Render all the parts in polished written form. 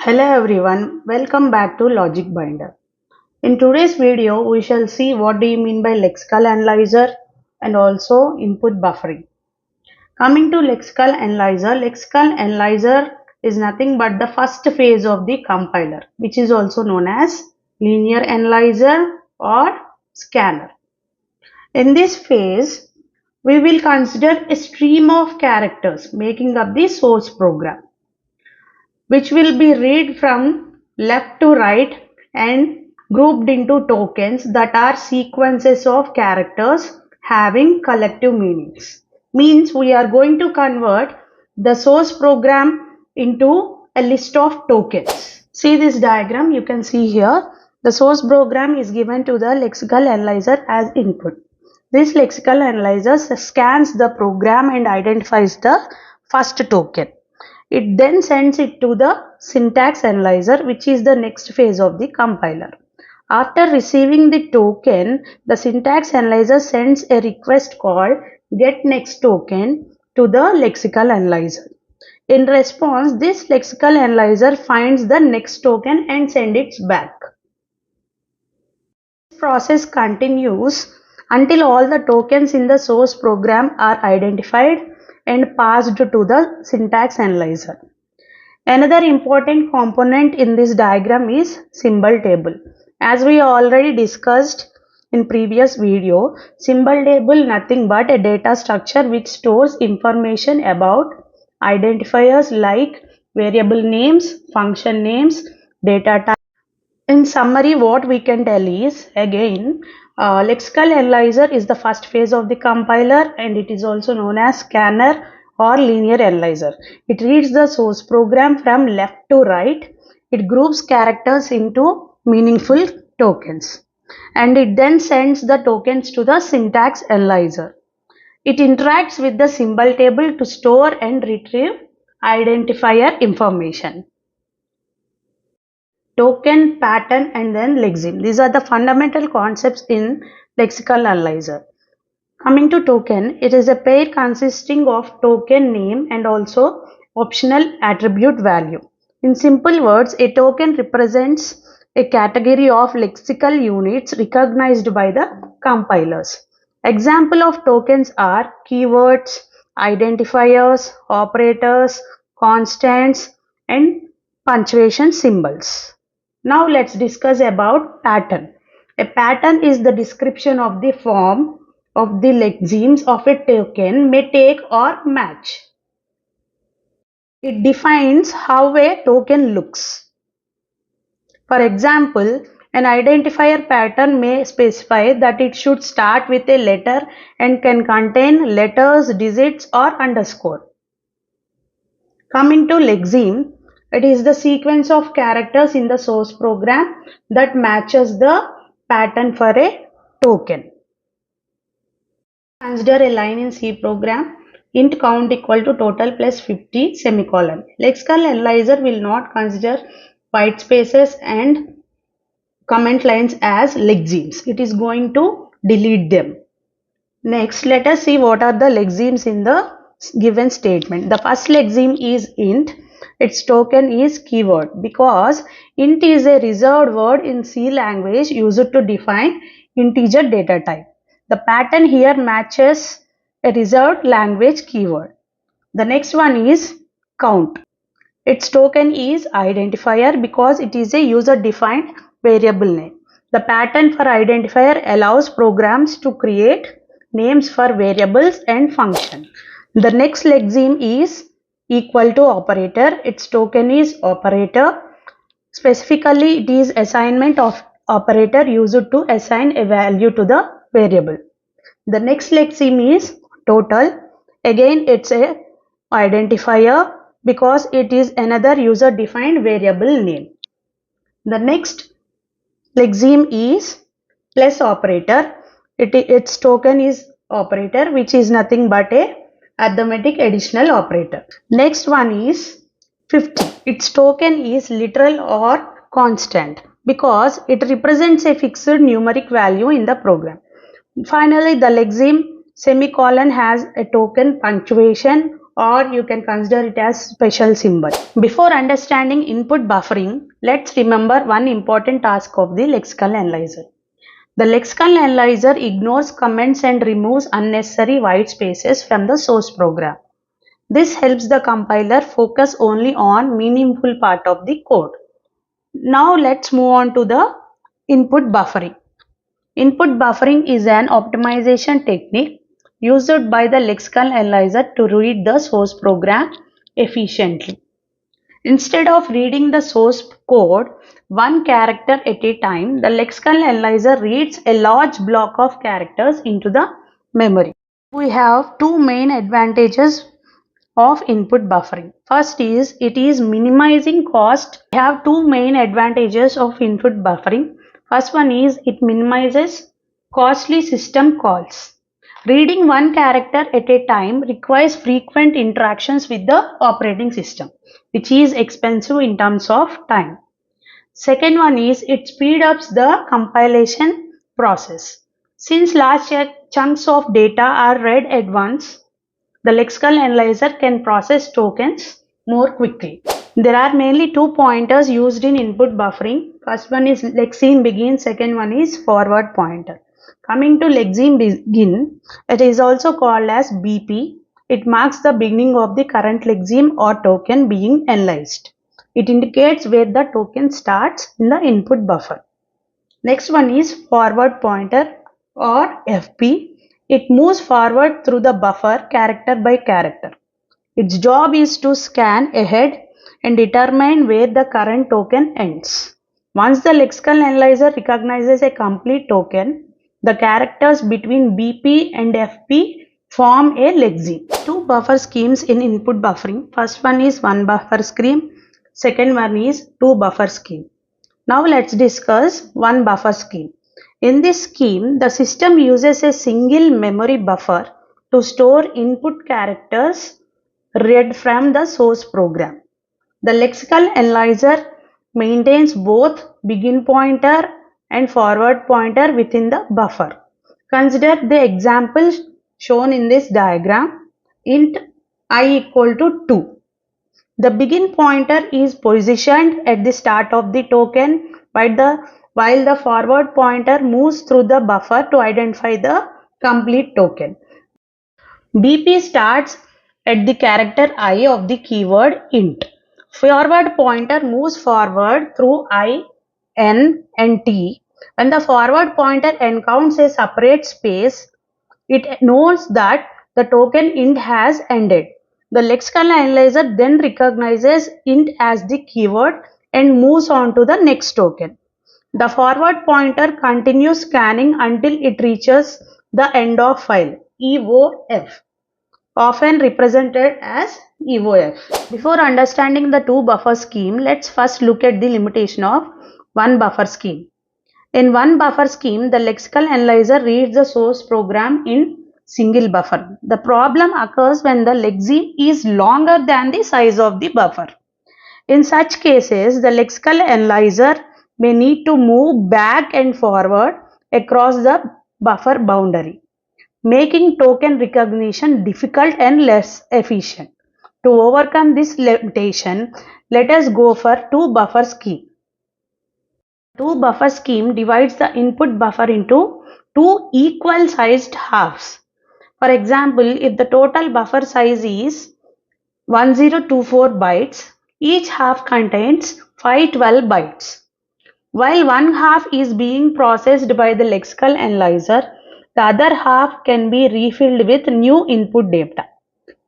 Hello everyone, welcome back to Logic Binder. In today's video, we shall see what do you mean by lexical analyzer and also input buffering. Coming to lexical analyzer is nothing but the first phase of the compiler, which is also known as linear analyzer or scanner. In this phase, we will consider a stream of characters making up the source program, which will be read from left to right and grouped into tokens that are sequences of characters having collective meanings. Means we are going to convert the source program into a list of tokens. See this diagram, you can see here the source program is given to the lexical analyzer as input. This lexical analyzer scans the program and identifies the first token. It then sends it to the syntax analyzer, which is the next phase of the compiler. After receiving the token, the syntax analyzer sends a request called getNextToken to the lexical analyzer. In response, this lexical analyzer finds the next token and sends it back. This process continues until all the tokens in the source program are identified and passed to the syntax analyzer. Another important component in this diagram is symbol table. As we already discussed in previous video, symbol table nothing but a data structure which stores information about identifiers like variable names, function names, data type. In summary, what we can tell is again, lexical analyzer is the first phase of the compiler and it is also known as scanner or linear analyzer. It reads the source program from left to right. It groups characters into meaningful tokens and it then sends the tokens to the syntax analyzer. It interacts with the symbol table to store and retrieve identifier information. Token, pattern and then lexeme. These are the fundamental concepts in lexical analyzer. Coming to token, it is a pair consisting of token name and also optional attribute value. In simple words, a token represents a category of lexical units recognized by the compilers. Example of tokens are keywords, identifiers, operators, constants and punctuation symbols. Now let's discuss about pattern. A pattern is the description of the form of the lexemes of a token may take or match. It defines how a token looks. For example, an identifier pattern may specify that it should start with a letter and can contain letters, digits or underscore. Coming to lexeme, it is the sequence of characters in the source program that matches the pattern for a token. Consider a line in C program, int count equal to total plus 50 semicolon. Lexical analyzer will not consider white spaces and comment lines as lexemes. It is going to delete them. Next, let us see what are the lexemes in the given statement. The first lexeme is int. Its token is keyword because int is a reserved word in C language used to define integer data type. The pattern here matches a reserved language keyword. The next one is count. Its token is identifier because it is a user defined variable name. The pattern for identifier allows programs to create names for variables and function. The next lexeme is equal to operator. Its token is operator. Specifically, it is assignment of operator used to assign a value to the variable. The next lexeme is total. Again, it's a identifier because it is another user defined variable name. The next lexeme is plus operator. Its token is operator, which is nothing but a arithmetic additional operator. Next one is 50. Its token is literal or constant because it represents a fixed numeric value in the program. Finally, the lexeme semicolon has a token punctuation or you can consider it as special symbol. Before understanding input buffering, let's remember one important task of the lexical analyzer. The lexical analyzer ignores comments and removes unnecessary white spaces from the source program. This helps the compiler focus only on meaningful part of the code. Now let's move on to the input buffering. Input buffering is an optimization technique used by the lexical analyzer to read the source program efficiently. Instead of reading the source code one character at a time, the lexical analyzer reads a large block of characters into the memory. We have two main advantages of input buffering. First is it is minimizing cost. We have two main advantages of input buffering. First one is it minimizes costly system calls. Reading one character at a time requires frequent interactions with the operating system, which is expensive in terms of time. Second one is it speeds up the compilation process. Since large chunks of data are read at once, the lexical analyzer can process tokens more quickly. There are mainly two pointers used in input buffering. First one is Lexeme begin, second one is forward pointer. Coming to Lexeme begin, it is also called as BP. It marks the beginning of the current Lexeme or token being analyzed. It indicates where the token starts in the input buffer. Next one is forward pointer or FP. It moves forward through the buffer character by character. Its job is to scan ahead and determine where the current token ends. Once the lexical analyzer recognizes a complete token, the characters between BP and FP form a lexeme. Two buffer schemes in input buffering. First one is one buffer scheme. Second one is two buffer scheme. Now let's discuss one buffer scheme. In this scheme, the system uses a single memory buffer to store input characters read from the source program. The lexical analyzer maintains both begin pointer and forward pointer within the buffer. Consider the example shown in this diagram. Int I equal to 2. The begin pointer is positioned at the start of the token while the forward pointer moves through the buffer to identify the complete token. BP starts at the character I of the keyword int. Forward pointer moves forward through I, N and T. When the forward pointer encounters a separate space, it knows that the token int has ended. The lexical analyzer then recognizes int as the keyword and moves on to the next token. The forward pointer continues scanning until it reaches the end of file, EOF, often represented as EOF. Before understanding the two buffer scheme, let's first look at the limitation of one buffer scheme. In one buffer scheme, the lexical analyzer reads the source program in single buffer. The problem occurs when the lexeme is longer than the size of the buffer. In such cases, the lexical analyzer may need to move back and forward across the buffer boundary, making token recognition difficult and less efficient. To overcome this limitation, let us go for two buffer scheme. Two buffer scheme divides the input buffer into two equal sized halves. For example, if the total buffer size is 1024 bytes, each half contains 512 bytes. While one half is being processed by the lexical analyzer, the other half can be refilled with new input data.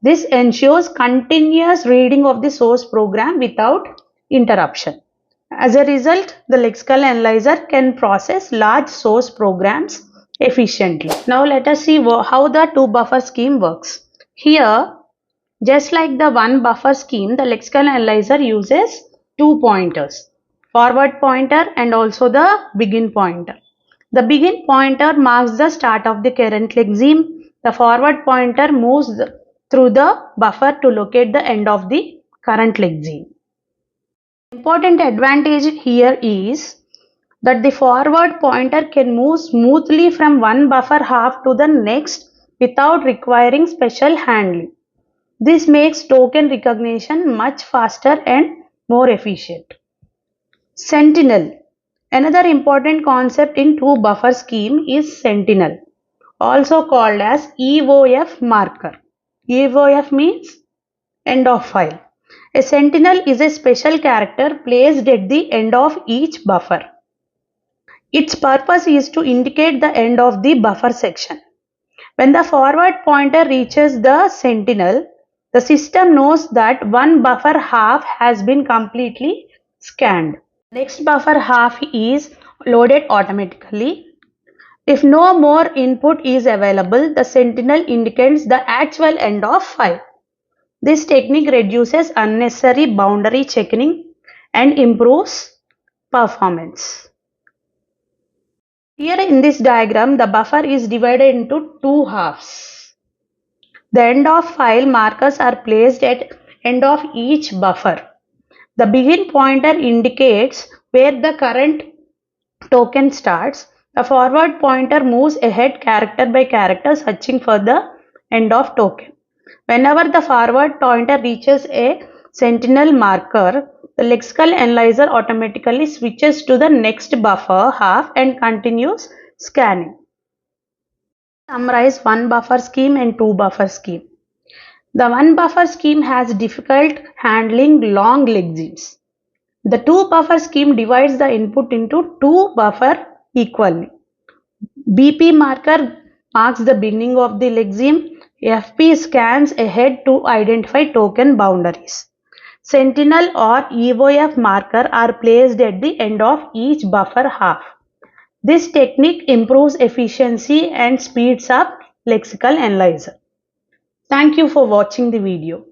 This ensures continuous reading of the source program without interruption. As a result, the lexical analyzer can process large source programs efficiently. Now let us see how the two buffer scheme works. Here, just like the one buffer scheme, the lexical analyzer uses two pointers, forward pointer and also the begin pointer. The begin pointer marks the start of the current lexeme. The forward pointer moves through the buffer to locate the end of the current lexeme. Important advantage here is that the forward pointer can move smoothly from one buffer half to the next without requiring special handling. This makes token recognition much faster and more efficient. Sentinel. Another important concept in two buffer scheme is Sentinel, also called as EOF marker. EOF means end of file. A sentinel is a special character placed at the end of each buffer. Its purpose is to indicate the end of the buffer section. When the forward pointer reaches the sentinel, the system knows that one buffer half has been completely scanned. Next buffer half is loaded automatically. If no more input is available, the sentinel indicates the actual end of file. This technique reduces unnecessary boundary checking and improves performance. Here in this diagram, the buffer is divided into two halves. The end of file markers are placed at end of each buffer. The begin pointer indicates where the current token starts. The forward pointer moves ahead character by character, searching for the end of token. Whenever the forward pointer reaches a sentinel marker, the lexical analyzer automatically switches to the next buffer half and continues scanning. Summarize one buffer scheme and two buffer scheme. The one buffer scheme has difficult handling long lexemes. The two buffer scheme divides the input into two buffer equally. BP marker marks the beginning of the lexeme. FP scans ahead to identify token boundaries. Sentinel or EOF marker are placed at the end of each buffer half. This technique improves efficiency and speeds up lexical analyzer. Thank you for watching the video.